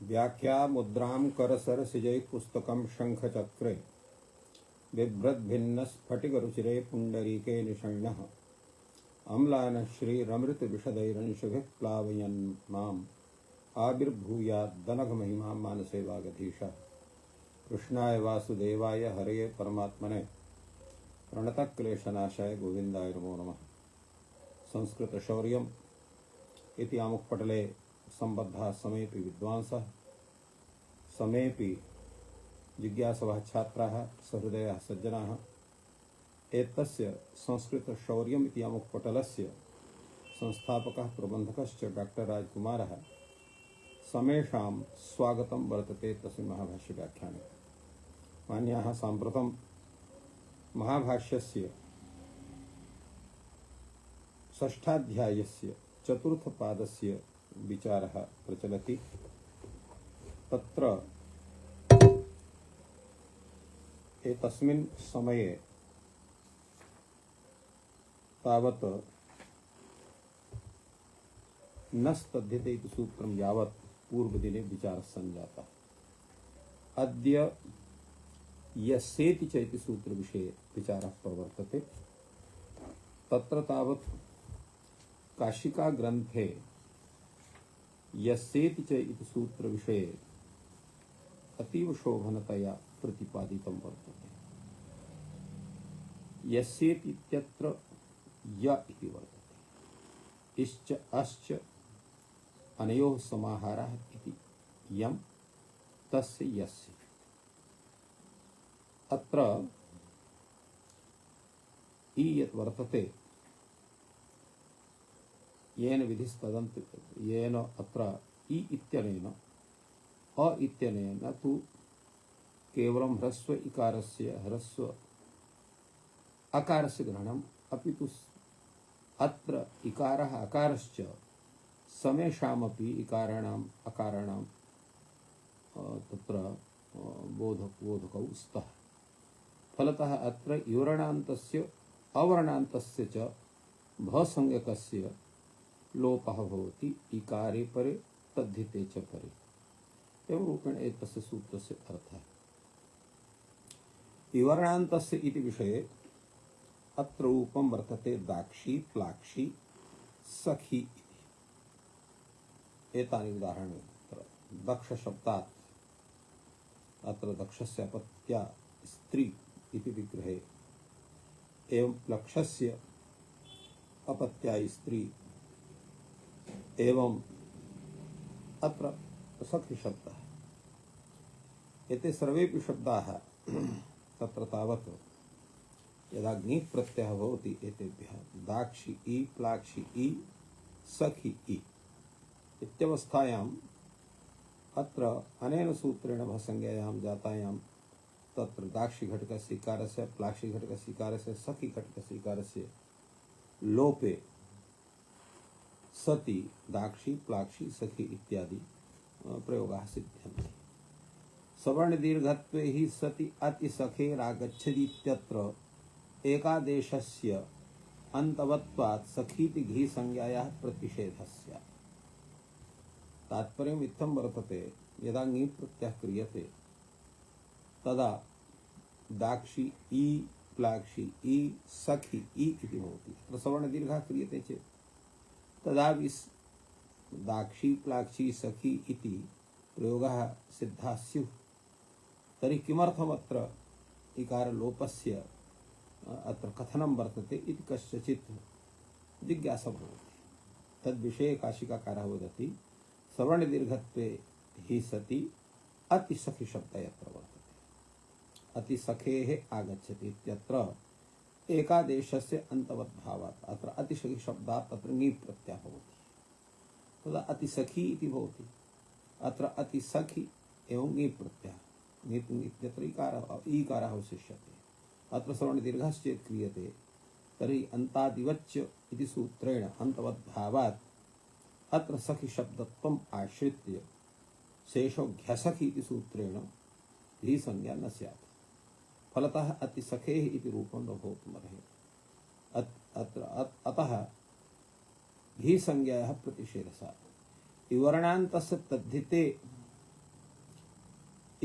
व्याख्या मुद्रां करसरसिजै पुस्तकं शङ्खचक्रे बिभ्रद्भिन्नस्फटिकरुचिरे पुण्डरीके निषण्णः अम्लानः श्रीरमृतविशदैरंशुभिः प्लावयन् माम् आविर्भूयाद्दनघमहिमा मानसे वागधीशः। कृष्णाय वासुदेवाय हरये परमात्मने प्रणतक्लेशनाशाय गोविन्दाय नमो नमः। संस्कृतशौर्यम् इति आमुखपटले सम्बद्धः समेऽपि विद्वांसः समेऽपि जिज्ञासवः छात्राः सहृदयाः सज्जनाः एतस्य संस्कृतशौर्यम् इति आमुखपटलस्य संस्थापकः प्रबन्धकश्च डॉक्टर राजकुमारः समेषां स्वागतं वर्तते तस्मिन् महाभाष्यव्याख्याने। मान्याः साम्प्रतं महाभाष्यस्य षष्ठाध्यायस्य चतुर्थपादस्य विचारः प्रचलति। तत्र एतस्मिन् समये तावत् नस्तध्यते इति सूत्रं यावत् पूर्वदिने विचारः सञ्जातः। अद्य यस्येति च इति सूत्रविषये विचारः प्रवर्तते। तत्र तावत् काशिका ग्रन्थे यस्येति च इति सूत्रविषये अतीव शोभनतया प्रतिपादितं वर्तते। यस्येति इत्यत्र य इति वर्तते, इश्च अश्च अनयोः समाहारः इति यं तस्य यस्य। अत्र इ यत् वर्तते येन विधिस्तदन्त येन अत्र इ इत्यनेन अ इत्यनेन तु केवलं ह्रस्व इकारस्य ह्रस्व अकारस्य ग्रहणम्, अपि तु अत्र इकारः अकारश्च समेषामपि इकाराणाम् अकाराणां तत्र बोधकौ स्तः। फलतः अत्र इवर्णान्तस्य अवर्णान्तस्य च भसंज्ञकस्य लोपः भवति। इकारे परे तद्धिते च परे। एवं रूपेण एतस्य सूत्रस्य अर्थः। इवर्णान्तस्य इति विषये अत्र रूपं वर्तते दाक्षी, प्लाक्षी, सखी इति। एतानि उदाहरणानि। दक्ष शब्दात् अत्र दक्षस्य अपत्या स्त्री इति विग्रहे, एवं प्लक्षस्य अपत्या स्त्री, एवं अत्र सखी शब्दः। एते सर्वेपि शब्दाः तत्र तावत् यदा ङी प्रत्ययः भवति एतेभ्यः दाक्षी इ, प्लाक्षी इ, सखी इ इत्यवस्थायाम् अत्र अनेन सूत्रेण भसंज्ञायां जातायां तत्र दाक्षी घटकस्य इकारस्य, प्लाक्षी घटकस्य इकारस्य, सखी घटकस्य इकारस्य लोपे सति दाक्षी, प्लाक्षी, सखी इत्यादि प्रयोगाः सिद्ध्यन्ति। सवर्णदीर्घत्वे हि सति अतिसखेरागच्छति इत्यत्र एकादेशस्य अन्तवत्वात् सखीति घी संज्ञायाः प्रतिषेधः स्यात्। तात्पर्यम् इत्थं वर्तते, यदा ङी प्रत्ययः क्रियते तदा दाक्षी इ, प्लाक्षी इ, सखी इ इति भवति। अत्र सवर्णदीर्घः क्रियते चेत् तदा दाक्षी, प्लाक्षी, सखी इति प्रयोगः सिद्धाः स्युः। तर्हि किमर्थमत्र इकारलोपस्य अत्र कथनं वर्तते इति कस्यचित् जिज्ञासा भवति। तद्विषये काशिकाकारः वदति, सवर्णदीर्घत्वे हि सति अतिसखी शब्दः यत्र वर्तते, अतिसखेः आगच्छति इत्यत्र एकादेशस्य अन्तवद्भावात् अत्र अतिसखी शब्दात् तत्र ङी प्रत्ययः भवति। तदा अतिसखी इति भवति। अत्र अतिसखी एवं ङी प्रत्ययः, ङी इत्यत्र ईकारः अवशिष्यते। अत्र सवर्णदीर्घश्चेत् क्रियते तर्हि अन्तादिवच्च इति सूत्रेण अन्तवद्भावात् अत्र सखी शब्दत्वम् आश्रित्य शेषो घ्यसखी इति सूत्रेण धी संज्ञा न स्यात्। फलतः अतिसखेः इति रूपं न भवितुमर्हति। अतः धी संज्ञायाः प्रतिषेधः। इवर्णान्तस्य तद्धिते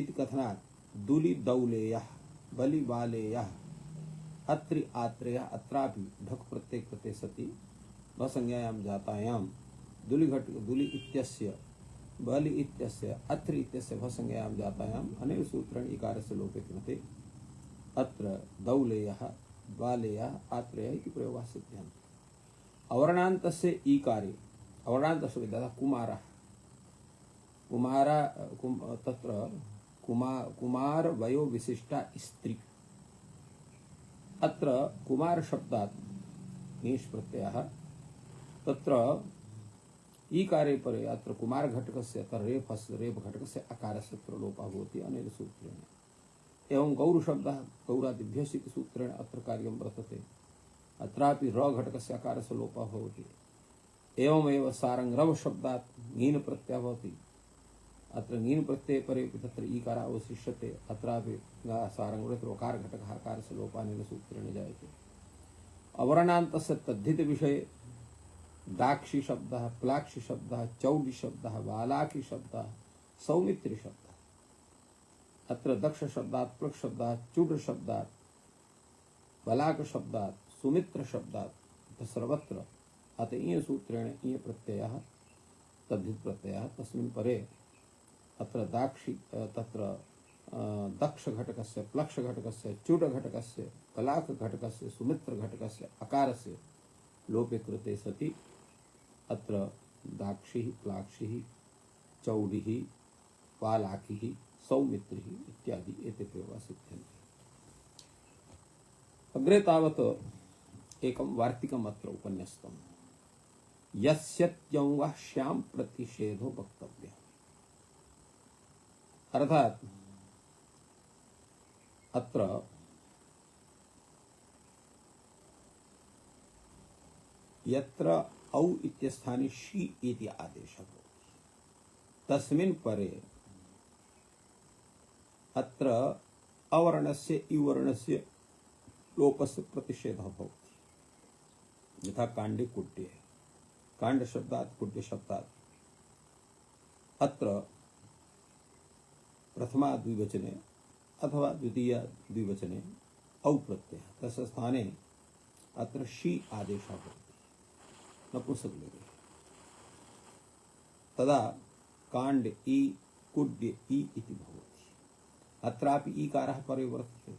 इति कथनात् दुलि दौलेयः बलि बालेयः अत्रि आत्रेयः अत्रापि ढक् प्रत्यय कृते सति भसंज्ञायां जातायां दुलि इत्यस्य बलि इत्यस्य अत्रि इत्यस्य भसंज्ञायां जातायां अनेन सूत्रेण इकारस्य लोपे कृते अत्र दौलेयः बालेयः आत्रेयः इति प्रयोगाः सिद्ध्यन्ति। अवर्णान्तस्य ईकारे अवर्णान्तस्य विद्यते कुमारः तत्र कुमार वयो विशिष्टा स्त्री। अत्र कुमार शब्दात् नीष् प्रत्ययः तत्र ईकारे परे अत्र कुमार घटकस्य अत्र रेफ घटकस्य अकारस्य लोपः भवति अनेन सूत्रेण। एवं गौर शब्दः गौरादिभ्यः इति सूत्रेण अत्र कार्यं वर्तते। अत्रापि र घटकस्य अकारस्य लोपः भवति। एवमेव सारंग शब्दात् ङीन् प्रत्ययः भवति। अत्र ङीन् प्रत्यये परे तत्र ईकारः अवशिष्यते। अत्रापि सारंग ऋकार घटकः अकारस्य लोपानेन सूत्रेण जायते। अवर्णान्तस्य तद्धित विषये दाक्षी शब्दः प्लाक्षी शब्दः चौडी शब्दः बालाकी शब्दः सौमित्री शब्दः। अत्र दक्ष शब्दात् प्लक् शब्दात् चुड शब्दात् बलाक शब्दात् सुमित्र शब्दात् सर्वत्र अत इय सूत्रेण इय प्रत्ययः तद्धित प्रत्ययः तस्मिन् परे अत्र दाक्षी तत्र दक्ष घटकस्य प्लक्ष घटकस्य चुड घटकस्य बलाक घटकस्य सुमित्र घटकस्य अकारस्य लोपे कृते सति अत्र दाक्षी प्लाक्षी चौडी बालाकी सौमित्री इत्यादि एते प्रयोगाः सिद्ध्यन्ति। अग्रे तावत् एकं वार्तिकम् अत्र उपन्यस्तं यस्यत्यङ्गः श्यां प्रतिषेधो वक्तव्यः। अर्थात अत्र यत्र औ इत्यस्थाने शी इति आदेशः भवति तस्मिन् परे अत्र अवर्णस्य इवर्णस्य लोपस्य प्रतिषेधः भवति। यथा काण्डे कुड्ये काण्ड शब्दात् कुड्य शब्दात् अत्र प्रथमा द्विवचने अथवा द्वितीय द्विवचने औ प्रत्ययः तस्य स्थाने अत्र शी आदेशः भवति नपुंसकलिङ्गे। तदा काण्ड इ कुड्य इ इति भवति। अत्रापि ईकारः परे वर्तते।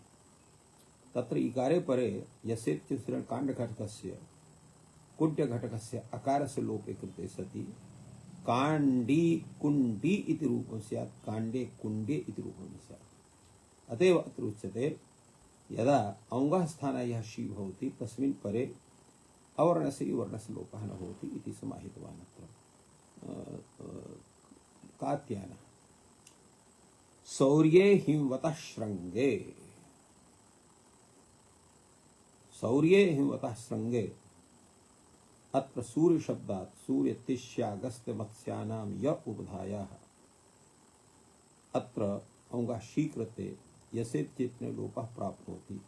तत्र ईकारे परे यस्येत्यस्य काण्ड घटकस्य कुड्य घटकस्य अकारस्य लोपे कृते सति काण्डी कुण्डी इति रूपं स्यात् काण्डे कुण्डे इति रूपं स्यात्। अतएव अत्र उच्यते यदा औङ्गः स्थाने यः शी भवति तस्मिन् परे अवर्णस्य इवर्णस्य लोपः न भवति इति समाहितवान् अत्र कात्यायनः। शौर्ये हिंवतः श्रृंगे शौर्ये हिंवतः श्रृंगे अत्र सूर्य शब्दात् सूर्य तिष्यागस्त्य मत्स्यानां य उपधायाः अत्र औङ्गः शी कृते यसेत्येन लोपः प्राप्नोति।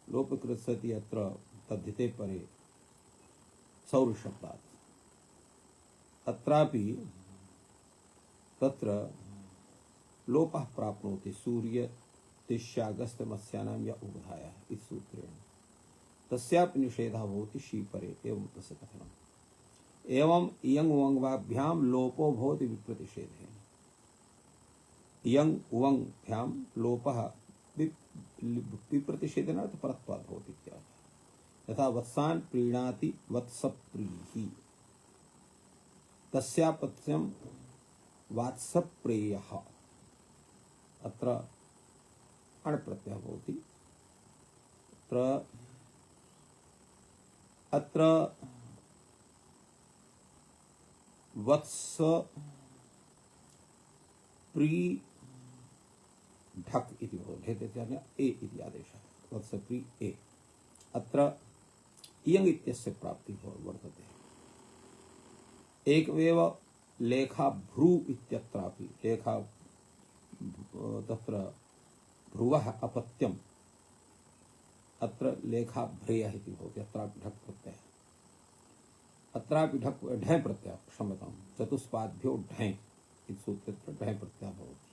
लोपकृत सति अत्र तद्धिते परे सौर शब्दात् अत्रापि तत्र लोपः प्राप्नोति सूर्य तिष्यागस्त्य मत्स्यानां य उपधायाः इति सूत्रेण तस्यापि निषेधः भवति शी परे। एवं तस्य कथनम्। एवं इयङ् उवङ्वाभ्यां लोपो भवति विप्रतिषेधेन। इयङ् उवङ्भ्यां लोपः विप्रतिषेधेन अर्थपरत्वात् भवति इत्यादि। यथा वत्सान् प्रीणाति वत्सप्रीः तस्यापत्यं वात्सप्रेयः अत्र अण् प्रत्ययः भवति। अत्र वत्स प्री ढक् इति भवति ए इति आदेशः वत्स प्री ए। अत्र इयङ् इत्यस्य प्राप्तिः वर्तते। एकमेव लेखा भ्रू इत्यत्रापि लेखा तत्र भ्रुवः अपत्यम् अत्र लेखा भ्रेयः इति भवति। अत्रापि ढक् प्रत्ययः अत्रापि ढक् ढै प्रत्ययः क्षम्यतां चतुष्पाद्भ्यो ढै इति सूत्रे ढै प्रत्ययः भवति।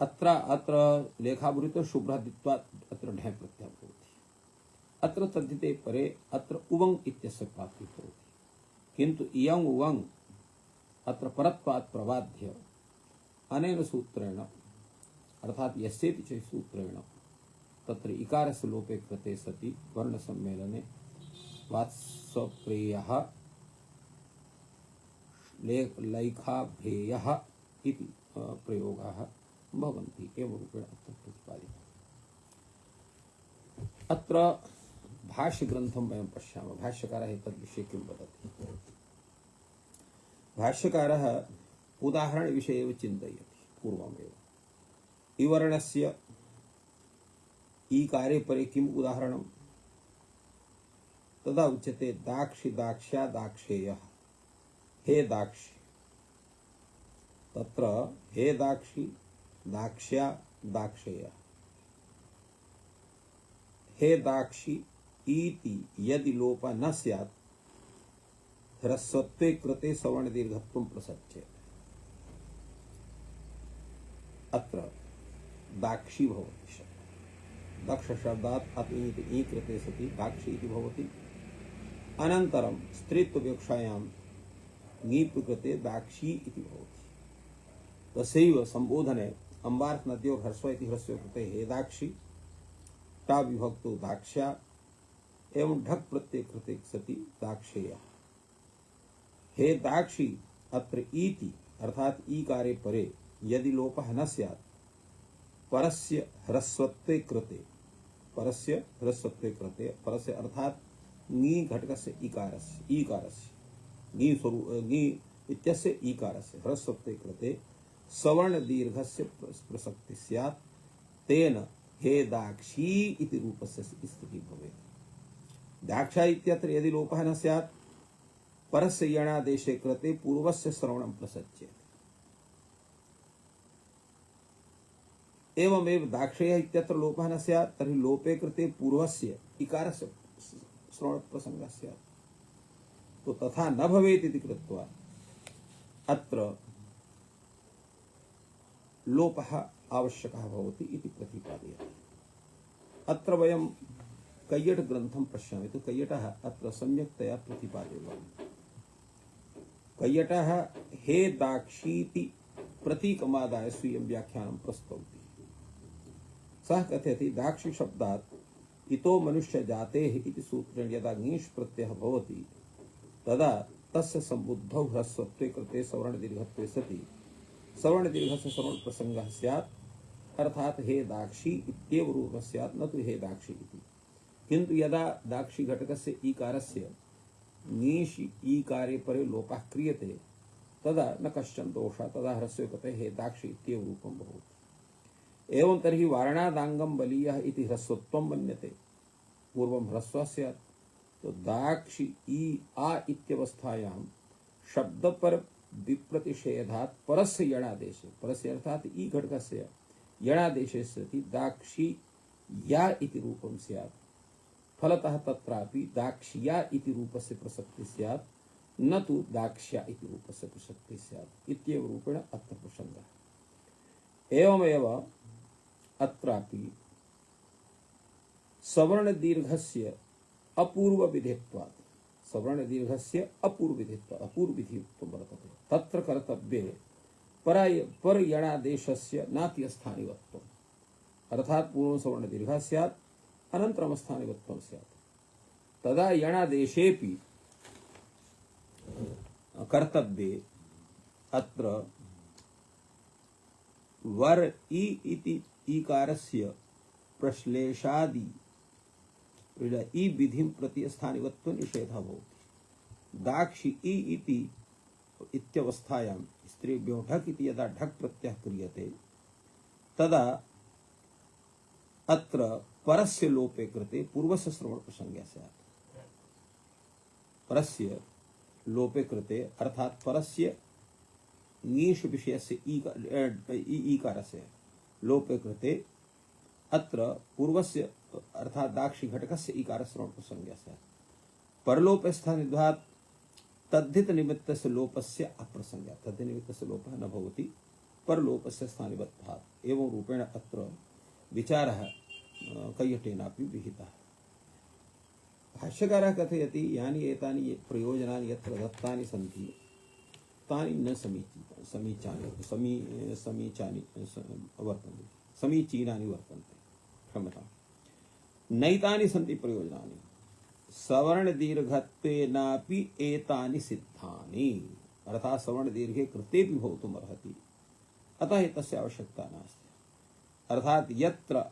अत्र अत्र लेखाभूरितो शुभ्रादित्वात् अत्र ढय प्रत्ययः भवति। अत्र तद्धिते परे अत्र उवङ् इत्यस्य प्राप्तिः भवति, किन्तु इयङ् उवङ् अत्र परत्वात् प्रबाध्य अनेन सूत्रेण अर्थात यस्येति च सूत्रेण तत्र इकारस्य लोपे कृते सति वर्णसम्मेलने वात्सप्रेयः लैखाभ्रेयः इति प्रयोगाः भवन्ति एवं रूपेण अत्र प्रतिपादितः। अत्र भाष्यग्रन्थं वयं पश्यामः। भाष्यकारः एतद्विषये किं वदति? भाष्यकारः उदाहरणविषये एव चिन्तयति पूर्वमेव। इवर्णस्य ईकारे परे किम् उदाहरणं? तदा उच्यते दाक्षि दाक्ष्या दाक्षेयः। हे दाक्षि, तत्र हे दाक्षि दाक्ष्या दाक्षेयः। हे दाक्षि इति यदि लोपः न स्यात् ह्रस्वत्वे कृते सवर्ण दीर्घत्वं प्रसज्येत। अत्र दाक्षी भवति शब्दः। दक्ष शब्दात् अति ई कृते सति दाक्षी इति भवति। अनन्तरं स्त्रीत्वविवक्षायां ङीप् कृते दाक्षी इति भवति। तस्यैव संबोधने अम्बार्थ नद्योः ह्रस्व इति ह्रस्व कृते हे दाक्षी टा विभक्तो दाक्ष्या एवं ढक् प्रत्यय कृते सति दाक्षेयः। हे दाक्षी अत्र इति अर्थात ईकारे परे यदि लोपः न स्यात् परस्य ह्रस्वत्वे कृते, परस्य ह्रस्वत्वे कृते, परस्य अर्थात ङी घटकस्य ईकारस्य ङी इत्यस्य ईकारस्य ह्रस्वत्वे कृते सवर्ण दीर्घस्य प्रसक्ति स्यात् तेन हे दाक्षी इति रूपस्य स्थितिः भवेत्। दाक्षा इत्यत्र यदि लोपः न स्यात् परस्य यणादेशे कृते पूर्वस्य श्रवणं प्रसज्येत। एवमेव दाक्षेयः इत्यत्र लोपः न स्यात् तर्हि लोपे कृते पूर्वस्य इकारस्य श्रवण प्रसंगः स्यात्। तो तथा न भवेत् इति कृत्वा अत्र लोपः आवश्यकः भवति इति प्रतिपादयति। अत्र वयं कैयट ग्रन्थं पश्यामः। तो कैयटः अत्र सम्यक्तया प्रतिपादयति। कैयटः हे दाक्षीति प्रतीकमादाय स्वीयं व्याख्यानं प्रस्तौति। सः कथयति दाक्षी शब्दात् इतो मनुष्य जातेः इति सूत्रेण यदा ङीष् प्रत्ययः भवति तदा तस्य सम्बुद्धौ ह्रस्वत्वे कृते सवर्ण दीर्घत्वे सति सवर्ण दीर्घस्य सवर्ण प्रसंगः स्यात् अर्थात हे दाक्षी इत्येव रूपः स्यात्, न तु हे दाक्षी इति। किन्तु यदा दाक्षी घटकस्य ईकारस्य ङीष् ईकारे परे लोपः क्रियते तदा न कश्चन दोषः, तदा ह्रस्वे कृते हे दाक्षी इत्येव रूपं भवति। एवं तर्हि वारणादांगम बलीयः इति ह्रस्वत्वं मन्यते। पूर्वं ह्रस्वः स्यात्। तो दाक्षि ई आ इत्यवस्थायां शब्दपर विप्रतिषेधात् परस्य यणादेशे, परस्य अर्थात ई घटकस्य यणादेशे सति दाक्षी या इति रूपं स्यात्। फलतः तत्रापि दाक्ष्या इति रूपस्य प्रसक्तिः स्यात्, न तु दाक्ष्या इति रूपस्य प्रसक्तिः स्यात् इत्येव रूपेण अत्र प्रसंगः। एवमेव अत्रापि सवर्ण दीर्घस्य अपूर्व विधित्वात्, सवर्ण दीर्घस्य अपूर्व विधित्वात् अपूर्व विधियुक्तं वर्तते। तत्र कर्तव्ये पर यणादेशस्य नाति स्थानिवत्वम्, अर्थात् पूर्वं सवर्ण दीर्घः स्यात् अनन्तरं स्थानिवत्वं स्यात्। तदा यणादेशेऽपि कर्तव्ये अत्र वर ई इति ईकारस्य प्रश्लेषादि ई विधिं प्रति स्थानिवत्व निषेधः भवति। दाक्षि ई इति इत्यवस्थायां स्त्रीभ्यो ढक् इति यदा ढक् प्रत्ययः क्रियते तदा अत्र परस्य लोपे कृते पूर्वस्य श्रवण प्रसंगः स्यात्। परस्य लोपे कृते अर्थात परस्य ङीष् विषयस्य ईकारस्य लोपे कृते अत्र पूर्वस्य अर्थात दाक्षी घटकस्य ईकारस्य श्रवण प्रसंगः स्यात्। परलोप स्थानित्वात् तद्धित निमित्तस्य लोपस्य अप्रसंगः, तद्धित निमित्तस्य लोपः न भवति। परलोपस्य स्थानिवत्वात् एवं रूपेण अत्र विचारः कैयटेनापि विहितः। भाष्यकारः कथयति यानि एतानि प्रयोजनानि यत्र दत्तानि सन्ति तानि न समीचीनानि वर्तन्ते। क्षम्यताम्। नैतानि सन्ति प्रयोजनानि सवर्ण दीर्घत्वेनापि एतानि सिद्धानि, अर्थात् सवर्ण दीर्घे कृतेपि भवितुम् अर्हति, अतः एतस्य आवश्यकता नास्ति। अर्थात् यत्र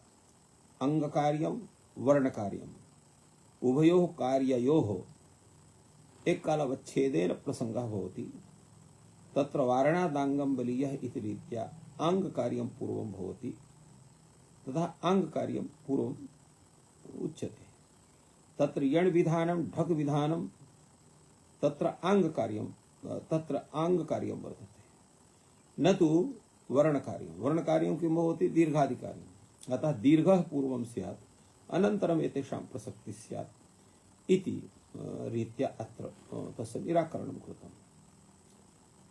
अंगकार्यं वर्णकार्यम् उभयोः कार्ययोः एककालावच्छेदेन प्रसंगः भवति, तत्र वारणादांगं बलीयः इति रीत्या अंगकार्यं पूर्वं भवति तथा अंगकार्यं पूर्वम् उच्यते। तत्र यण् विधानं ढक् विधानं तत्र अंगकार्यं वर्तते, न तु वर्णकार्यं। वर्णकार्यं किं भवति? दीर्घादिकार्यम्। अतः दीर्घः पूर्वं स्यात् अनन्तरम् एतेषां प्रसक्तिः स्यात् इति रीत्या अत्र तस्य निराकरणं कृतम्।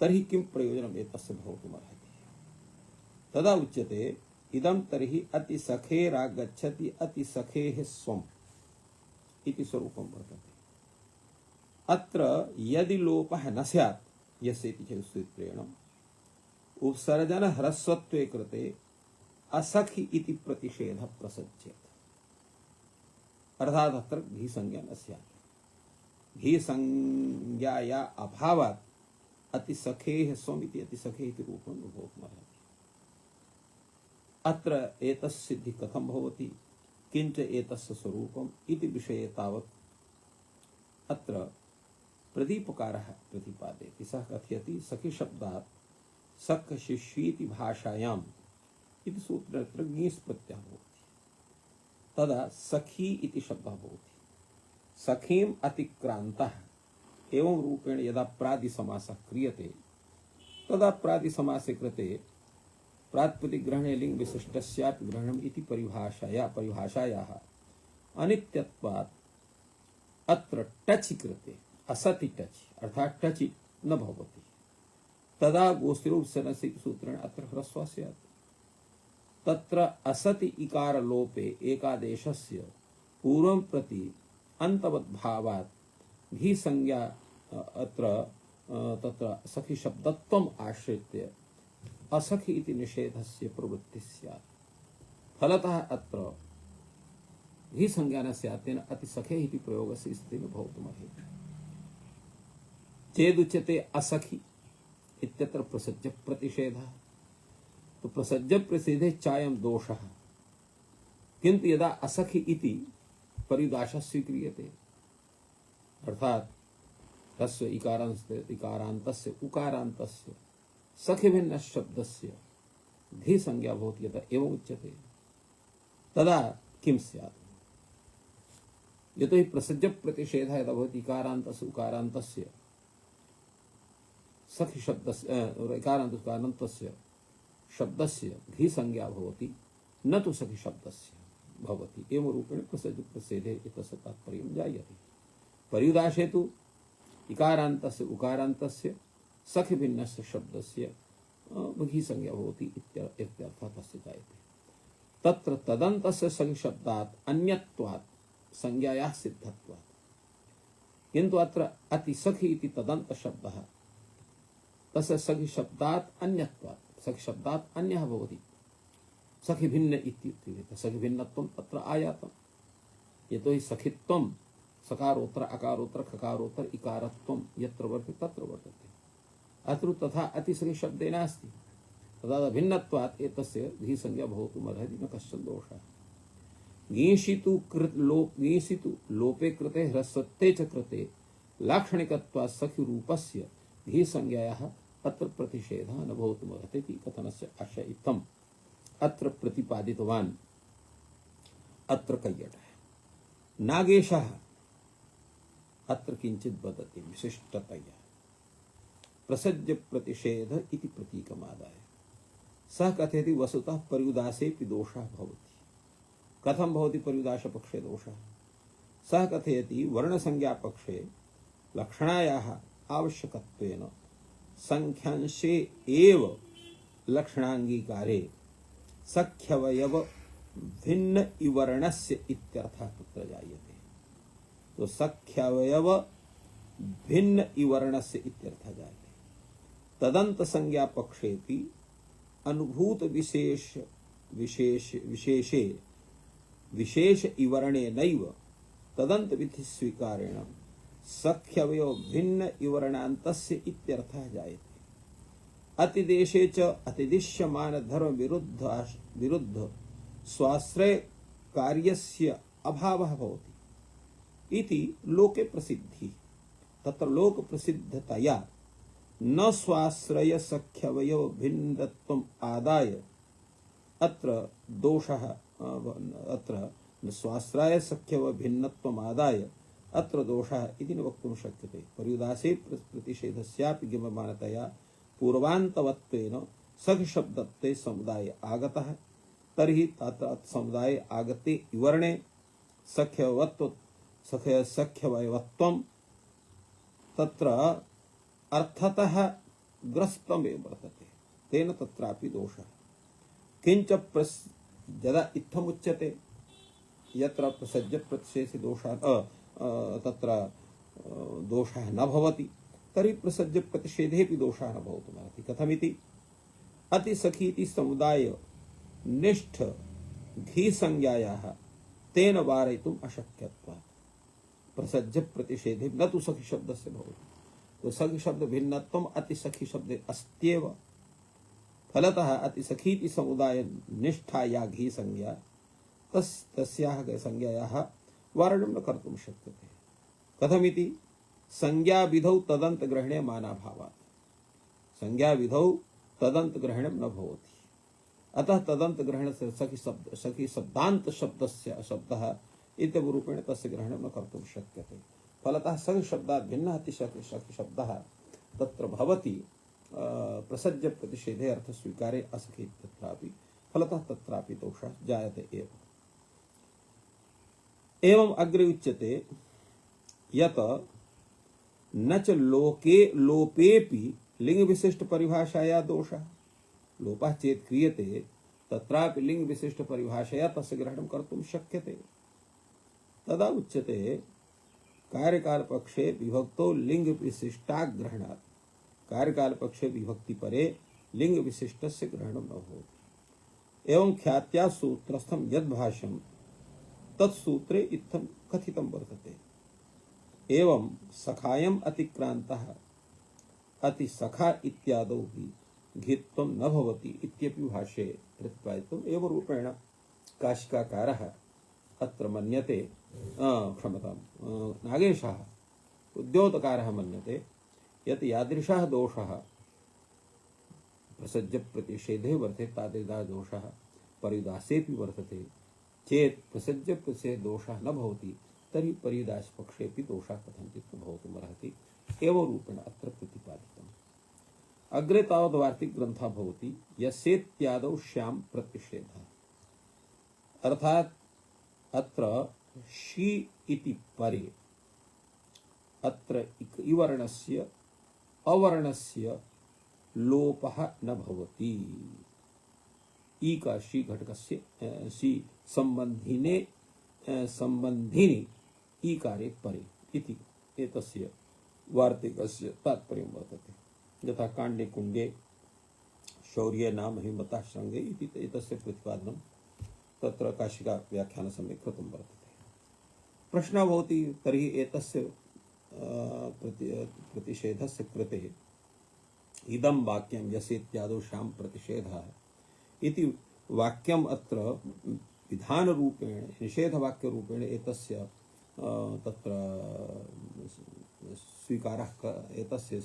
तर्हि किं प्रयोजनम् एतस्य भवितुमर्हति? तदा उच्यते इदं तर्हि अतिसखेरागच्छति अतिसखेः स्वम् इति स्वरूपं वर्तते। अत्र यदि लोपः न स्यात् यस्य इति चेत् सूत्रेण उपसर्जन ह्रस्वत्वे कृते असखि इति प्रतिषेधः प्रसज्येत। अर्थात् अत्र घी संज्ञा न स्यात्। घी संज्ञाया अभावात् अतिसखेः स्वम् इति अतिसखेः इति रूपं भवितुमर्हति। अत्र एतस्य सिद्धिः कथं भवति, किञ्च एतस्य स्वरूपम् इति विषये तावत् अत्र प्रदीपकारः प्रतिपादयति। सः कथयति सखि शब्दात् सख शिष्यीति भाषायाम् इति सूत्रे अत्र ङीस् प्रत्ययः भवति। तदा सखी इति शब्दः भवति। सखीम् अतिक्रान्तः एवं रूपेण यदा प्रादिसमासः क्रियते तदा प्रादिसमासे कृते प्रातिपदिकग्रहणे लिंग विशिष्टस्यापि ग्रहणम् इति परिभाषायाः अनित्यत्वात् अत्र टचि कृते असति टचि अर्थात् टचि न भवति। तदा गोस्तिरूपसनस्य सूत्रेण अत्र ह्रस्वः स्यात्। तत्र असति इकार लोपे एकादेशस्य पूर्वं प्रति अन्तवद्भावात् घी संज्ञा अत्र तत्र सखि शब्दत्वम् आश्रित्य असखि इति निषेधस्य प्रवृत्तिः स्यात्। फलतः अत्र घी संज्ञा न स्यात्, तेन अतिसखे इति प्रयोगस्य स्थितिः भवितुमर्हति। चेदुच्यते असखि इत्यत्र प्रसज्य प्रतिषेधः, तो प्रसज्य प्रतिषेधे चायं दोषः, किन्तु यदा असखि इति परिभाषा स्वीक्रियते अर्थात् तस्य इकारान्तस्य उकारान्तस्य सखिभिन्न शब्दस्य धी संज्ञा भवति यदा एवं उच्यते तदा किं स्यात्? यतोहि प्रसज्य प्रतिषेधः यदा भवति इकारान्तस्य उकारान्तस्य सखि शब्दस्य इकारान्तस्य शब्दस्य घी संज्ञा भवति, न तु सखि शब्दस्य भवति। एवं रूपेण प्रसज्य प्रतिषेधे एतस्य तात्पर्यं जायते। पर्युदाशे तु इकारान्तस्य उकारान्तस्य सखि भिन्नस्य शब्दस्य घी संज्ञा भवति इत्यर्थः तस्य जायते। तत्र तदन्तस्य सखि शब्दात् अन्यत्वात् संज्ञायाः सिद्धत्वात्, किन्तु अत्र अतिसखि इति तदन्त शब्दः तस्य सखि शब्दात् अन्यत्वात्, सखि शब्दात् अन्यः भवति। सखि भिन्न इत्युक्ते सखि भिन्नत्वं तत्र आयातम्। यतोहि सखित्वं सकारोत्तर अकारोत्तर खकारोत्तर इकारत्वं यत्र वर्तते तत्र वर्तते। अत्र तथा अतिसखि शब्दे नास्ति। तदा भिन्नत्वात् एतस्य घी संज्ञा भवितुमर्हति, न कश्चन दोषः। ङीषितु लोपे कृते ह्रस्वत्वे च कृते लाक्षणिकत्वात् सखि रूपस्य घी संज्ञायाः अत्र प्रतिषेधः न भवितुमर्हति इति कथनस्य आशय इत्थम् अत्र प्रतिपादितवान्। अत्र कैयटः नागेशः अत्र किञ्चित् वदति विशिष्टतया प्रसज्य प्रतिषेध इति प्रतीकमादाय। सः कथयति वस्तुतः पर्युदासेऽपि दोषः भवति। कथं भवति पर्युदाशपक्षे दोषः? सः कथयति वर्णसंज्ञापक्षे लक्षणायाः आवश्यकत्वेन संख्यांशे एव लक्षणांगीकारे सख्यवयव भिन्न इवर्णस्य इत्यर्थः तत्र जायते। तो सख्यवयव भिन्न इवर्णस्य इत्यर्थः जायते। तदंत संज्ञा पक्षेपि अनुभूत विशेष इवर्णे नैव तदंत विधि स्वीकारेण सख्यवयो भिन्न इवर्णान्तस्य इत्यर्थः जायते। अतिदेशे च अतिदिश्यमान धर्म विरुद्ध स्वाश्रय कार्यस्य अभावः भवति इति लोके प्रसिद्धि। तत्र लोक प्रसिद्धतया न स्वाश्रय सख्यवयो भिन्नत्वम् आदाय अत्र दोषः अत्र स्वाश्रय सख्यव भिन्नत्वम् आदाय अत्र दोषः इति न वक्तुं शक्यते। पर्युदासे प्रतिषेधस्यापि गिममानतया पूर्वान्तवत्वेन सख शब्दत्वे समुदाय आगतः तर्हि तत्र समुदाय आगते इवर्णे सख्यवयवत्वं तत्र अर्थतः ग्रस्तमेव वर्तते। तेन तत्रापि दोषः। किंच यदा इत्थमुच्यते यत्र प्रसज्य प्रतिषेधे दोषः तत्र दोषः न भवति तर्हि प्रसज्य प्रतिषेधेऽपि दोषः न भवितुमर्हति। कथमिति? अतिसखीति समुदाय निष्ठ घी संज्ञायाः तेन वारयितुम् अशक्यत्वात् प्रसज्य प्रतिषेधे न तु सखी शब्दस्य भवति। तो सखी शब्द भिन्नत्वम् अतिसखी शब्दे अस्त्येव। फलतः अतिसखीति समुदाय निष्ठा या घी संज्ञा तस्याः संज्ञायाः वारणं न कर्तुं शक्यते। कथमिति? संज्ञा विधौ तदंत ग्रहणे मानाभावात्। संज्ञा विधौ तदंत ग्रहणं न भवति। अतः तदंत ग्रहण से सखी शब्दांत शब्दस्य शब्दः इत्यरूपेण तस्य ग्रहणं न कर्तुं शक्यते। फलतः सखी शब्दात् भिन्नः अतिसखी शब्दः तत्र भवति। प्रसज्य प्रतिषेधे अर्थ स्वीकारे असखी तत्रापि फलतः तत्रापि दोषः जायते एव। एवं अग्रे उच्यते यत न च लोपेपि लिंग विशिष्ट परिभाषाया दोषः। लोपः चेत् क्रियते तत्रापि लिंग विशिष्ट परिभाषया तस्य ग्रहणं कर्तुं शक्यते। तदा उच्यते कार्यकाल पक्षे विभक्तो लिंग विशिष्टाग्रहणात्। कार्यकाल पक्षे विभक्ति परे लिंग विशिष्टस्य ग्रहणं न भवति। एवं ख्यात्या सूत्रस्थं यद् भाष्यं तत्सूत्रे इत्थं कथितं वर्तते। एवं सखायम् अतिक्रान्तः अतिसखा इत्यादौ हि घित्वं न भवति इत्यपि भाष्ये प्रतिपादितम् एव रूपेण काशिकाकारः अत्र मन्यते। क्षमतां नागेशः उद्योतकारः मन्यते यत् यादृशः दोषः प्रसज्य प्रतिषेधे वर्तते तादृशः दोषः परिदासेऽपि वर्तते चेत् प्रसज्य प्रतिषेधे दोषः न भवति तर्हि परिदास पक्षेऽपि दोषः कथञ्चित् भवितुमर्हति एवं रूपेण अत्र प्रतिपादितम्। अग्रे तावत् वार्तिक ग्रन्थः भवति यस्येत्यादौ श्याम प्रतिषेधः। अर्थात् अत्र शी इति परे अत्र इवर्णस्य अवर्णस्य लोपः न भवति। ई का शी घटकस्य शी संबंधिनी ईकारे परे इति एतस्य वार्तिकस्य तात्पर्यं वर्तते। यथा काण्डे कुण्डे शौर्ये नाम हिमता श्रृंगे इति एतस्य प्रतिपादनं तत्र काशिका व्याख्यानसमये कृतं वर्तते। प्रश्नः भवति तर्हि एतस्य प्रतिषेधस्य कृते इदं वाक्यं यस्येत्यादौ श्याम प्रतिषेधः इति वाक्यम् अत्र विधानरूपेण निषेधवाक्यरूपेण एतस्य तत्र स्वीकारः एतस्य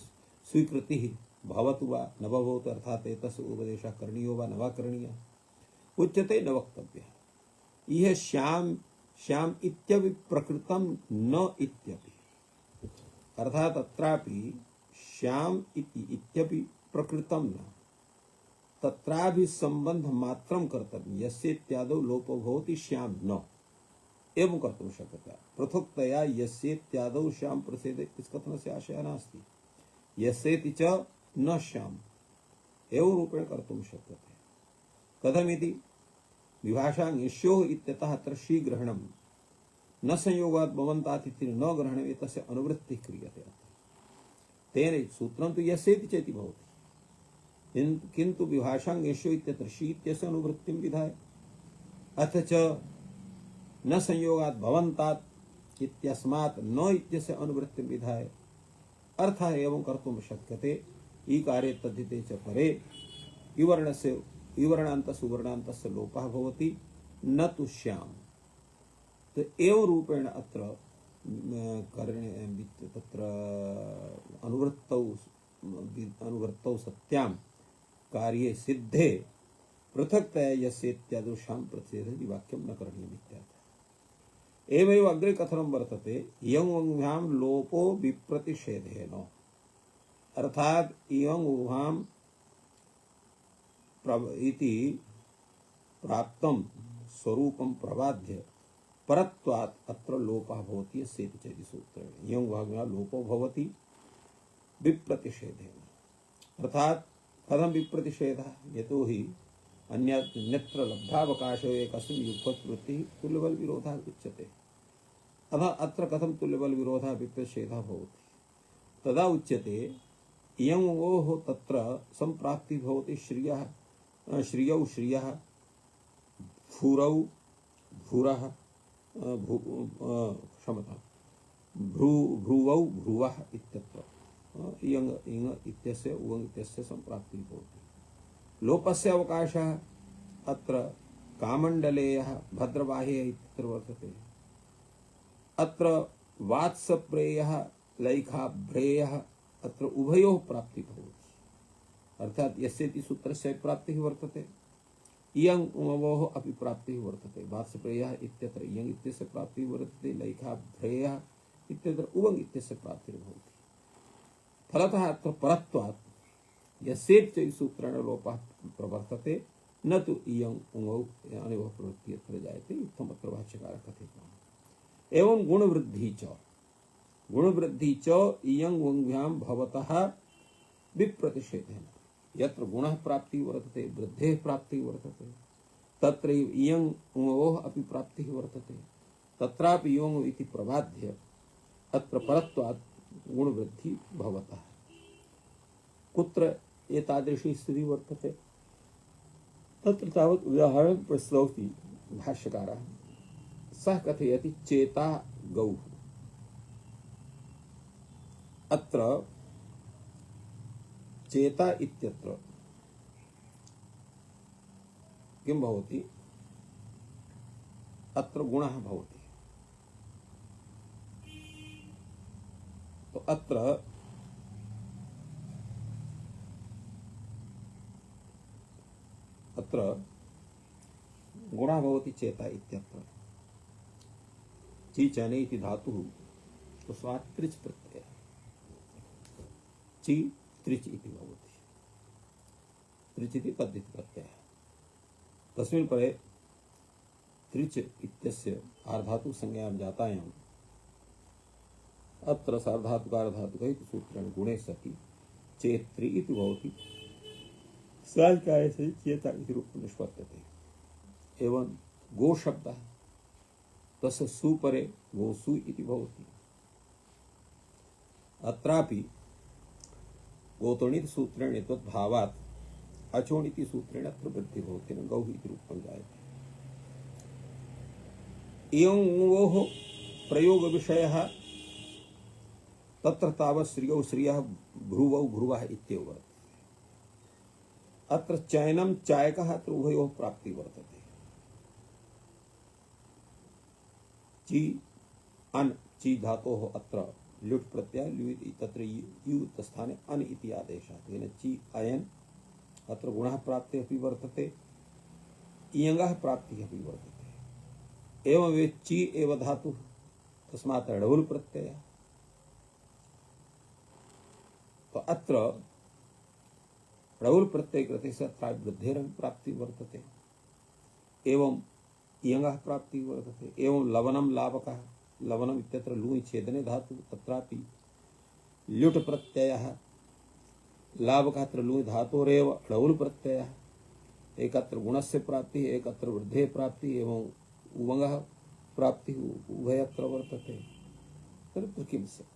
स्वीकृतिः भवतु वा न भवतु अर्थात् एतस्य उपदेशः करणीयो वा न वा करणीयः उच्यते न वक्तव्यः। इह श्याम इत्यपि प्रकृतं न इत्यपि अर्थात् अत्रापि श्याम इत्यपि प्रकृतं न तत्रापि संबंध मात्रं कर्तव्यं यस्येत्यादौ लोपो भवति श्याम न एवं कर्तुं शक्यते। पृथक्तया यस्येत्यादौ श्याम प्रसेदे इस कथनस्य आशयः नास्ति। यस्येति च न श्याम एवं रूपेण कर्तुं शक्यते। कथमिति विभाषां यस्योः इत्यतः अत्र शीग्रहणं न संयोगात् भवन्तात् इति न ग्रहणम् एतस्य अनुवृत्तिः क्रियते। तेन सूत्रं तु यस्येति चेति भवति, किन्तु विभाषां यस्यो इत्यत्र शी इत्यस्य अनुवृत्तिं विधाय अथ च न संयोगात् भवन्तात् इत्यस्मात् न इत्यस्य अनुवृत्तिं विधाय अर्थः एवं कर्तुं शक्यते। ईकारे तद्धिते च परे इवर्णस्य इवर्णान्तस्य उवर्णान्तस्य लोपः भवति न तु श्याम। तो एवं रूपेण अत्र करणे तत्र अनुवृत्तौ सत्यां कार्ये सिद्धे पृथक्तया यस्य इत्यादुषां प्रतिषेधे वाक्यं न करणीयम् इत्यर्थः। एवमेव अग्रे कथनं वर्तते इयं उङ्भ्यां लोपो विप्रतिषेधेन, अर्थात इयं उङ्भ्यां इति प्राप्तं स्वरूपं प्रबाध्य परत्वात् अत्र लोपः भवति यस्येति चेति सूत्रेण। इयं उङ्भ्यां लोपो भवति विप्रतिषेधेन, अर्थात कथं विप्रतिषेधः, यतो हि अन्यत्र लब्धावकाशो एकस्मिन् युगपत्वृत्तिः तुल्यबल विरोधः उच्यते। अतः अत्र कथं तुल्यबल विरोधः विप्रतिषेधः भवति, तदा उच्यते इयं ओः तत्र संप्राप्तिः भवति श्रियौ श्रियः भूरौ भूरः क्षमता भ्रुवौ भ्रुवः इत्यत्र इयं इङ इत्यस्य उवङ् इत्यस्य संप्राप्तिः भवति। लोपस्य अवकाशः अत्र कामण्डलेयः भद्रबाह्यः इत्यत्र वर्तते। अत्र वात्सप्रेयः लैखाभ्रेयः अत्र उभयोः प्राप्तिः भवति, अर्थात यस्येति सूत्रस्य प्राप्तिः वर्तते, इयं उमवोः अपि प्राप्तिः वर्तते। वात्सप्रेयः इत्यत्र इयं इत्यस्य प्राप्तिः वर्तते, लैखाभ्रेयः इत्यत्र उवङ् इत्यस्य प्राप्तिः भवति। फलतः अत्र परत्वात् यस्येति सूत्रेण लोपः प्रवर्तते, न तु इयं उमौ अनयोः प्रवृत्तिः अत्र जायते। इत्थमत्र भाष्यकारः कथितवान्। एवं गुणवृद्धि च इयं उङ्भ्यां भवतः विप्रतिषेधेन, यत्र गुणः प्राप्तिः वर्तते वृद्धेः प्राप्तिः वर्तते तत्र इयं उमवोः अपि प्राप्तिः वर्तते, तत्रापि इयं इति प्रबाध्य अत्र परत्वात् गुणवृद्धि भवतः। कुत्र एतादृशी स्थितिः वर्तते, तत्र तावत् उदाहरणं प्रस्तौति भाष्यकारः। सः कथयति चेता गौः। अत्र चेता इत्यत्र किं भवति, अत्र गुणः भवति। तो अत्र गुणः भवति चेता इत्यत्र। ची चने इति धातुः तस्मात् त्रिच् प्रत्ययः, ची त्रिच् इति भवति। त्रिच् इति तद्धित् प्रत्ययः। तस्मिन् परे त्रिच् इत्यस्य आर्धातु संज्ञायां जातायाम् अत्र सार्धातुकारधातुकः इति सूत्रेण गुणे सति चेत्री इति भवति। साधिकारे चेता इति रूपं निष्पद्यते। एवं गो शब्दः तस्य सुपरे गोसु इति भवति। अत्रापि गोतोणिति सूत्रेण तद्भावात् अचोणिति सूत्रेण अत्र वृद्धिः भवति, गौः इति रूपं जायते। एवं उवोः प्रयोगविषयः तत्र तावत् श्रियौ श्रियः भ्रुवौ भ्रुवः इत्येव वर्तते। अत्र चयनं चायकः अत्र उभयोः प्राप्तिः वर्तते। ची अन ची धातोः अत्र ल्युट् प्रत्ययः ल्युट् तत्र युत् स्थाने अन इति आदेशः, तेन ची अयन् अत्र गुणः प्राप्तिः अपि वर्तते, इयङः प्राप्तिः अपि वर्तते। एवं वे ची एव धातुः तस्मात् ढवुल् प्रत्ययः। तो अत्र ढवुल् प्रत्यय कृते सत्रा वृद्धेरपि प्राप्तिः वर्तते, एवं इयङः प्राप्तिः वर्तते। एवं लवनं लाभकः, लवनम् इत्यत्र लुङि छेदने धातुः, तत्रापि ल्युट् प्रत्ययः लाभकात्र लुङ् धातोरेव ढौल् प्रत्ययः एकत्र गुणस्य प्राप्ति एकत्र वृद्धे प्राप्ति एवं उवङ्गः प्राप्ति उभयत्र वर्तते तत्र किं स्यात्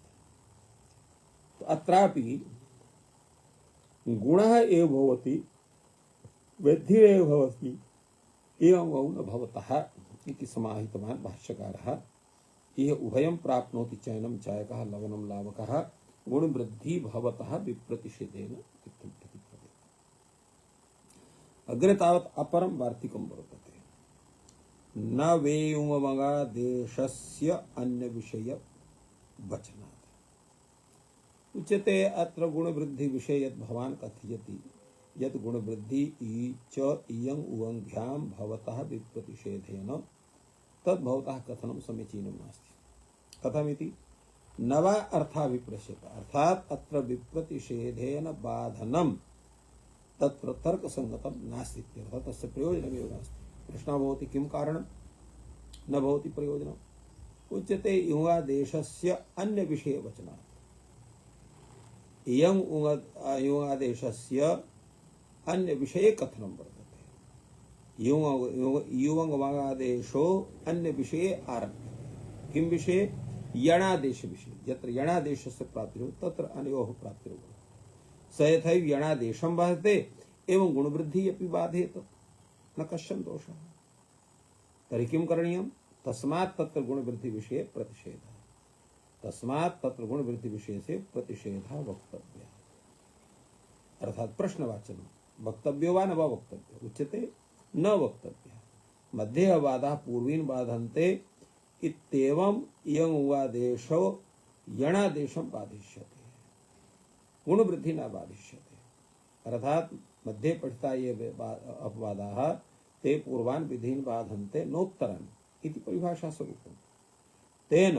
तो अत्रापि गुणः एव भवति वृद्धिरेव भवति एवं न भवतः इति समाहितवान् भाष्यकारः इह उभयं प्राप्नोति चयनं चायकः लवनं लावकः गुणवृद्धि भवतः विप्रतिषेधेन इत्थं प्रतिपाद्यते। अग्रे तावत् अपरं वार्तिकं वर्तते न वेयुमवगादेशस्य अन्यविषय वचनात् उच्यते अत्र गुणवृद्धि विषये यद् भवान् कथयति यत् गुणवृद्धि च इयं उवङ्घ्यां भवतः विप्रतिषेधेन तद् भवतः कथनं समीचीनं नास्ति। कथमिति नवा अर्थाभिप्रश्यते अर्थात् अत्र विप्रतिषेधेन बाधनं तत्र तर्कसङ्गतं नास्ति इत्यर्थः तस्य प्रयोजनमेव नास्ति। प्रश्नः भवति किं कारणं न भवति प्रयोजनम् उच्यते युगादेशस्य अन्यविषयवचनात् इयं युगादेशस्य अन्यविषये कथनं वर्तते युवङ्गवादेशो अन्यविषये आरभ्यते किं विषये यणादेश विषये यत्र यणादेशस्य प्राप्तिर्भवति तत्र अनयोः प्राप्तिर्भवति स यथैव यणादेशं बाधते एवं गुणवृद्धिः अपि बाधेत न कश्चन दोषः तर्हि किं करणीयं तस्मात् तत्र गुणवृद्धि विषये प्रतिषेधः तस्मात् तत्र गुणवृद्धि विषये से प्रतिषेधः वक्तव्यः अर्थात् प्रश्नवाचनं वक्तव्यो वा न वा वक्तव्यो उच्यते न वक्तव्यः मध्ये वादाः पूर्वीन् बाधन्ते इत्येवम् इयम् उवादेशो यणादेशं बाधिष्यते गुणवृद्धि न बाधिष्यते अर्थात् मध्ये पठिता ये अपवादाः ते पूर्वान् विधीन् बाधन्ते नोत्तरन् इति परिभाषा स्वरूपं तेन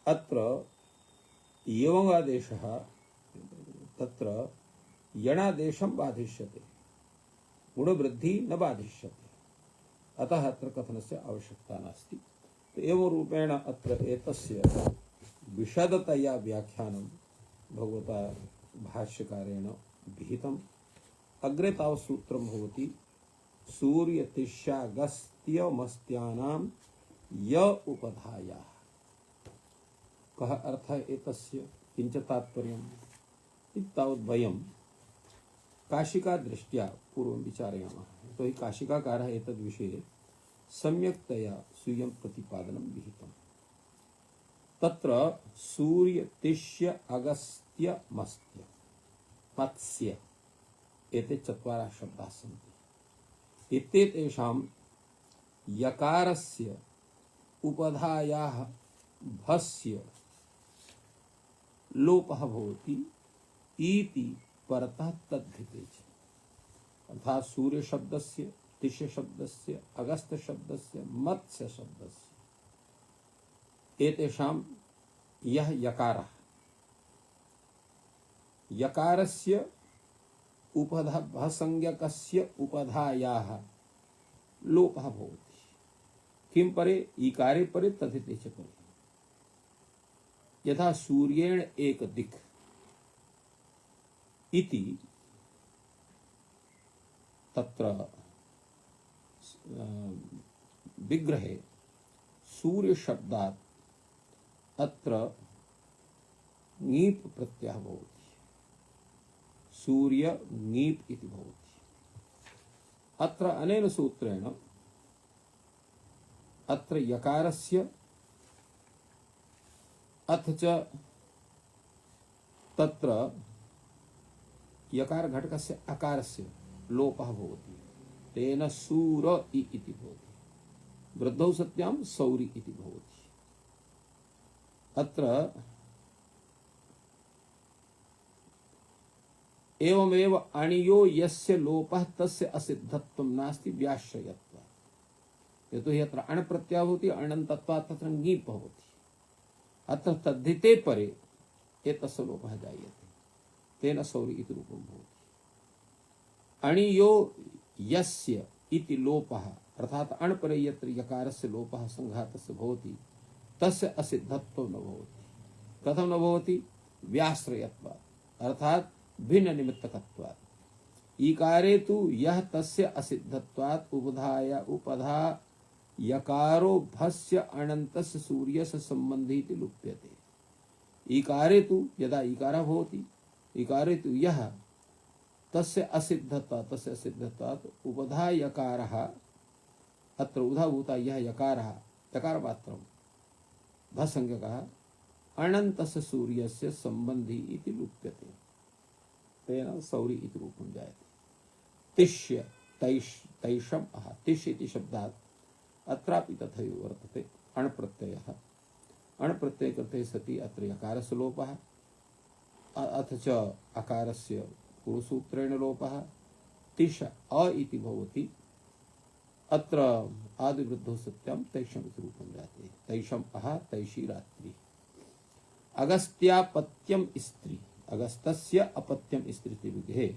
अत्र एवमादेशः तत्र यणादेशं बाधिष्यते गुणवृद्धि न बाधिष्यते अतः अत्र कथनस्य आवश्यकता नास्ति। एवं रूपेण अत्र एतस्य विशदतया व्याख्यानं भगवता भाष्यकारेण विहितम्। अग्रे तावत् सूत्रं भवति सूर्यतिष्यागस्त्यमस्त्यानां य उपधायाः कः अर्थः एतस्य किञ्च तात्पर्यम् इति तावत् वयं काशिका दृष्ट्या पूर्वं विचारयामः तो हि काशिकाकारः एतद्विषये सम्यक्तया स्वीयं प्रतिपादनं विहितम्। तत्र सूर्यतिष्य अगस्त्य मस्त्य मत्स्य एते चत्वारः शब्दाः सन्ति इत्येतेषां यकारस्य उपधायाः भस्य लोपः भवति इति परतः तद्धिते च अर्थात् सूर्य शब्दस्य तिष्य शब्दस्य अगस्त शब्दस्य मत्स्य शब्दस्य एतेषां यः यकारः यकारस्य उपधासंज्ञकस्य उपधायाः लोपः भवति किं परे ईकारे परे तथिते च परे यथा सूर्येण एक दिक् इति तत्र विग्रहे सूर्य शब्दात् अत्र ङीप् प्रत्ययः भवति सूर्य ङीप् इति भवति अत्र अनेन सूत्रेण अत्र यकारस्य अथ च तत्र यकार घटकस्य अकारस्य लोपः भवति तेन सूर इति भवति वृद्धौ सत्यां सौरि इति भवति अत्र एवमेव अणियो यस्य लोपः तस्य असिद्धत्वं नास्ति व्याश्रयत्वात् यतो हि अत्र अण् प्रत्ययः भवति अणन्तत्वात् तत्र ङीप् भवति अत्र तद्धिते परे एतस्य लोपः जायते तेन सौरि इति रूपं भवति अणियो यस्य इति लोपः अर्थात् अण् परे यत्र यकारस्य लोपः संघातस्य भवति तस्य असिद्धत्वं न भवति कथं न भवति व्याश्रयत्वात् अर्थात् भिन्न निमित्तकत्वात्। ईकारे तु यह तस्य असिद्धत्वात् उपधाया उपधा यकारो भस्य अनन्तस्य सूर्यस्य सम्बन्धी इति लुप्यते। ईकारे तु यदा ईकारः भवति, ईकारे तु यः तस्य असिद्धत्वात् उपधा यकारः, अत्र उदाभूता यः यकारः यकारमात्रं भसंज्ञकः अनन्तस्य सूर्यस्य सम्बन्धी इति लुप्यते, तेन सौरी इति रूपं जायते। तिष्य तैषम् अह, तिष्य इति शब्दात् अत्रापि तथैव वर्तते। अण् प्रत्ययः, अण् प्रत्यय कृते सति अत्र यकारस्य लोपः, अथ च अकारस्य पूर्वसूत्रेण लोपः। तिष अ इति भवति, अत्र आदिवृद्धौ सत्यं तैषम् इति रूपं जायते। तैषम् अह, तैषी रात्रि। अगस्त्यापत्यम स्त्री, अगस्तस्य अपत्यम स्त्री इति विग्रहे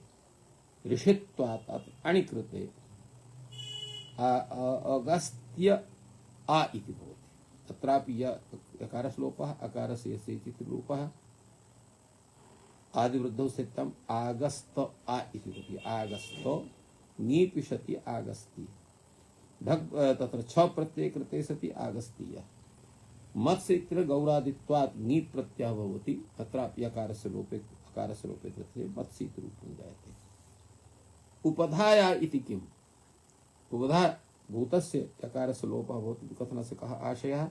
ऋषित्वात् अणिकृते अगस्त्य आ इति भवति। अत्रापि यकारस्य लोपः, अकारस्य यस्य इति लोपः। आदिवृद्धौ स्थितम् आगस्त आ इति भवति। आगस्तो ङीपिषति आगस्ति, ढक् तत्र छ प्रत्यय कृते सति आगस्तीय। मत्स्य इत्यत्र गौरादित्वात् ङीत् प्रत्ययः भवति, तत्रापि यकारस्य लोपे अकारस्य लोपे कृते मत्स्य इति रूपं जायते। उपधाया इति किम्? उपधा भूतस्य यकारस्य लोपः भवति, कथनस्य कः आशयः?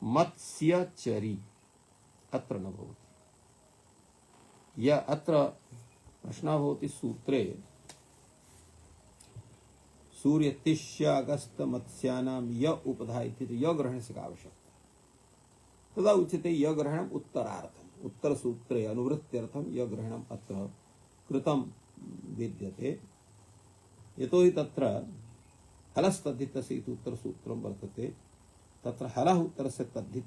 मत्स्यचरी अत्र न भवति। य अत्र प्रश्नः भवति सूत्रे सूर्यतिष्य अगस्त मत्स्यानां य उपधा इति य ग्रहणस्य का आवश्यकता? तदा उच्यते य ग्रहणम् उत्तरार्थम्, उत्तरसूत्रे अनुवृत्त्यर्थं य ग्रहणम् अत्र कृतं विद्यते। यतोहि तत्र हलस्तद्धितस्य इति उत्तरसूत्रं वर्तते। तत्र हलः उत्तरस्य तद्धित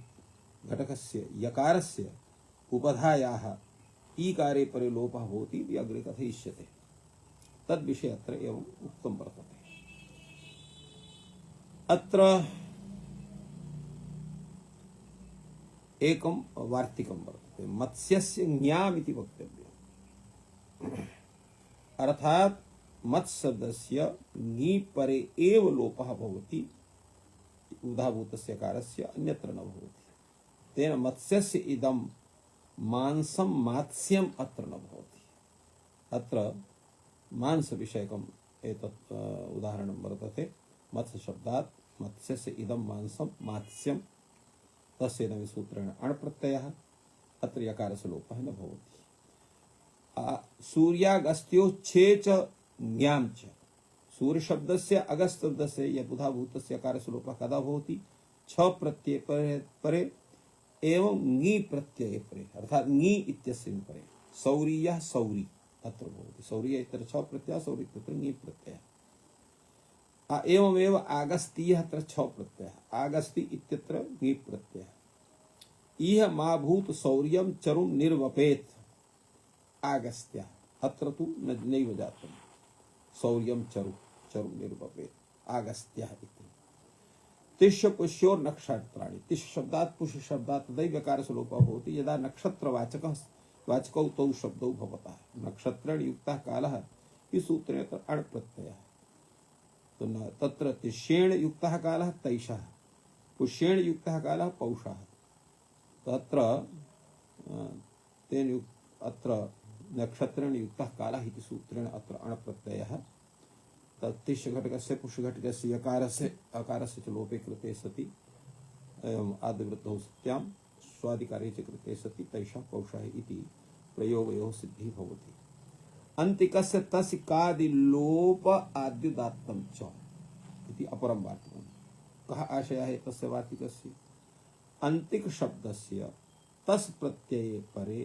घटकस्य यकारस्य उपधायाः ईकारे परे लोपः भवति इति अग्रे कथयिष्यते। तद्विषये अत्र एवम् उक्तं वर्तते। अत्र एकं वार्तिकं वर्तते, मत्स्यस्य ञाम् इति वक्तव्यम्। अर्थात् मत्स्य शब्दस्य ङी परे एव लोपः भवति, उदाभूतस्य कारस्य अन्यत्र न भवति। तेन मत्स्यस्य इदं मांसं मात्स्यम् अत्र न भवति। अत्र मांस विषयकम् एतत् उदाहरणं वर्तते। मत्स्य शब्दात् मत्स्यस्य इदं मांसं मात्स्यं, तस्य सूत्रेण अण् प्रत्ययः, अत्र यकारस्य लोपः न भवति। सूर्यागस्त्यो छे च ञां च, सूर्य शब्दस्य अगस्त शब्दस्य यदुदाभूतस्य यकारस्य लोपः कदा भवति? छ प्रत्यय परे एवं ङी प्रत्यये परे, अर्थात् ङी इत्यस्य परे। सौरीयः सौरी अत्र भवति। सौरीय इत्यत्र छ प्रत्ययः, सौरी इत्यत्र ङी प्रत्ययः। एवमेव आगस्तीयः अत्र छ प्रत्ययः, आगस्ति इत्यत्र ङी प्रत्ययः। इह मा भूत सौर्यं चरुं निर्वपेत् आगस्त्यः, अत्र तु नैव जातम्। सौर्यं चरुं निर्वपेत् आगस्त्यः इति। तिष्य पुष्योर नक्षत्राणि, तिष्य शब्दात् पुष्य शब्दात् तदैव यकारस्य लोपः भवति यदा नक्षत्रवाचकः वाचकौ तौ शब्दौ भवतः। नक्षत्रेण युक्तः कालः इति सूत्रेण अण् प्रत्ययः। तो तत्र तिष्येण युक्तः कालः तैषः, पुष्येण युक्तः कालः पौषः। तत्र तेन अत्र नक्षत्रेण युक्तः कालः इति सूत्रेण अत्र अण् प्रत्ययः। तिष्य घटकस्य पुष्य घटकस्य यकारस्य अकारस्य च लोपे कृते सति एवं आदिवृद्धौ सत्यां स्वादिकारे च कृते सति तैषः पौषः इति प्रयोगयोः सिद्धिः भवति। अन्तिकस्य तस्य कादि लोप आद्युदात्तं च इति अपरं वाक्यं। कः आशयः है तस्य वार्तिकस्य? अन्तिक शब्दस्य तस् प्रत्यये परे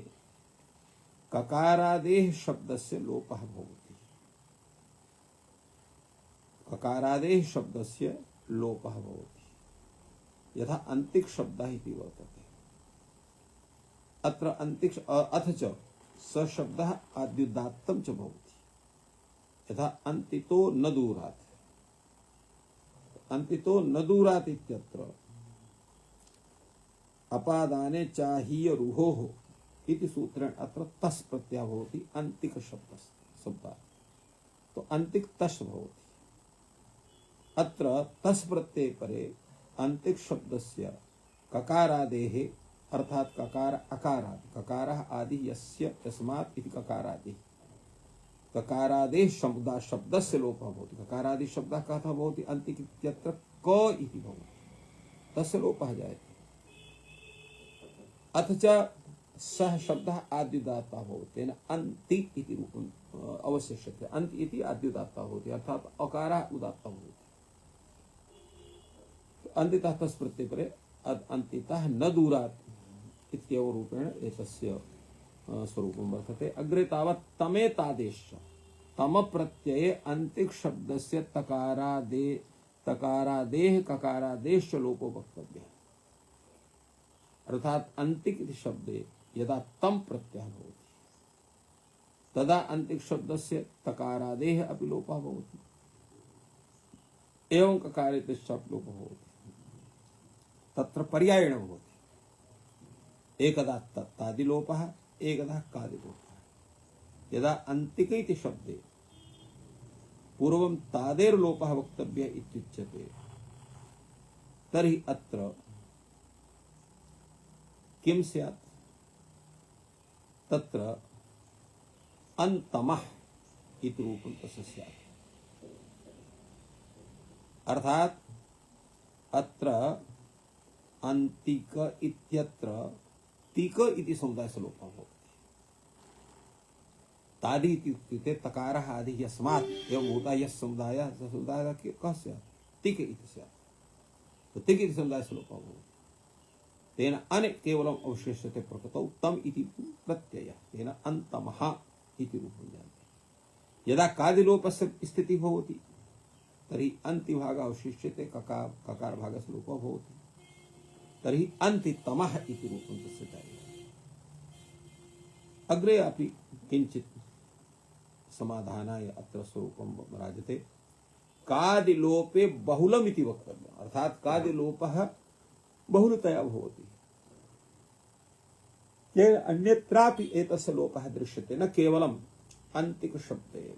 ककारादेः शब्दस्य लोपः भवति। ककारादेः शब्दस्य लोपः भवति, यथा अन्तिक शब्दः इति वर्तते। अत्र अन्तिक अथ च स शब्दः आद्युदात्तं च भवति, यथा अन्तितो न दूरात्। अन्तितो न दूरात् इत्यत्र अपादाने चाहीय रुहोः इति सूत्रेण अत्र तस् प्रत्यय भवति अन्तिक शब्द। तो अन्तिक तस् भवति। अत्र तस् प्रत्यय परे अन्तिक शब्दस्य ककारादेः अर्थात ककार अकारादि ककारः आदि यस्य तस्मात् इति ककारादि ककारादेः शब्दस्य लोपः भवति। ककारादि शब्दः कथं भवति अन्तिक इत्यत्र क इति भवति तस्य लोपः जायते। अथ च सः शब्दः आद्युदात्तः भवति तेन अन्ति इति रूपम् अवशिष्यते। अन्त इति आद्युदात्तः भवति अर्थात अकारः उदात्तः भवति। अन्तितः तस् प्रत्यय परे अन्तितः न दूरात् इत्येव रूपेण एतस्य स्वरूपं वर्तते। अग्रे तावत् तमेतादेश तम प्रत्यये अन्तिक शब्दस्य तकारादेः ककारादेश्च लोपो वक्तव्यः। अर्थात अन्तिक इति शब्दे यदा तम प्रत्ययः भवति तदा अन्तिक शब्दस्य तकारादेः अपि लोपः भवति एवं ककारेतश्च लोपः भवति। तत्र पर्यायेण भवति एकदा तत्तादिलोपः एकदा कादिलोपः। यदा अन्तिक इति शब्दे पूर्वं तादेर्लोपः वक्तव्यः इत्युच्यते तर्हि अत्र किं स्यात् तत्र अन्तमः इति रूपं तस्य स्यात्। अर्थात अत्र अन्तिक इत्यत्र तिक इति समुदायस्य लोपः भवति। तादि इत्युक्ते तकारः आदि यस्मात् एवं भूतः यस् समुदायः समुदायः कः स्यात् तिक इति स्यात्। तो तिक इति समुदायस्य लोपः भवति। तेन अन केवलम् अवशिष्यते प्रकृतौ तम इति प्रत्ययः तेन अन्तमः इति रूपं जायते। यदा कादिलोपस्य स्थितिः भवति तर्हि अन्तिभागः अवशिष्यते ककार भागस्य लोपः भवति तर्हि अन्तितमः इति रूपं तस्य जायते। अग्रे अपि किञ्चित् समाधानाय अत्र स्वरूपं राजते। कादिलोपे बहुलम् इति वक्तव्यम्। अर्थात कादिलोपः बहुलतया भवति। येन अन्यत्रापि एतस्य लोपः दृश्यते न केवलम् अन्तिक शब्दे एव।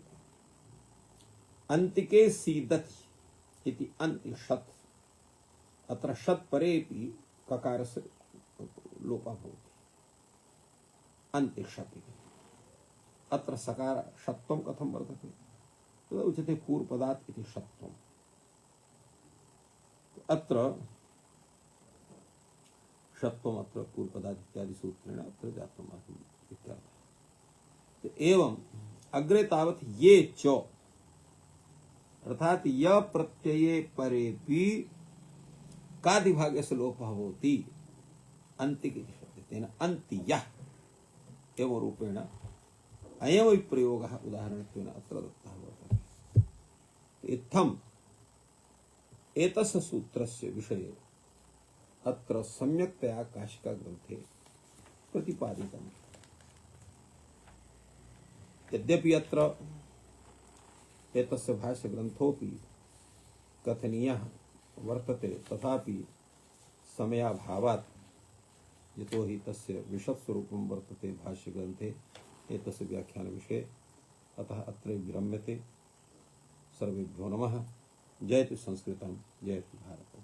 अन्तिके सीदति इति अन्तिषत् अत्र षत् परेपि ककारस्य लोपः भवति अन्तिषत् इति। अत्र सकार षत्वं कथं वर्तते तदा उच्यते पूर्वपदात् इति षत्वम्। अत्र षत्वम् अत्र पूर्वपदात् इत्यादि सूत्रेण अत्र जातम् इत्यर्थः। एवं अग्रे तावत् ये च अर्थात य प्रत्यये परेपि कादिभागस्य लोपः भवति अन्तिक इति शब्दे तेन अन्तियः एवं रूपेण अयमपि प्रयोगः उदाहरणत्वेन अत्र दत्तः वर्तते। इत्थम् एतस्य सूत्रस्य विषये अत्र सम्यक्तया काशिका ग्रन्थे प्रतिपादितम्। यद्यपि अत्र एतस्य भाष्य ग्रन्थोऽपि कथनीयः वर्तते तथापि समयाभावात् यतोहि तस्य विशद स्वरूपं वर्तते भाष्य ग्रन्थे एतस्य व्याख्यान विषये अतः अत्र विरम्यते। सर्वेभ्यो नमः। जयतु संस्कृतं जयतु भारतम्।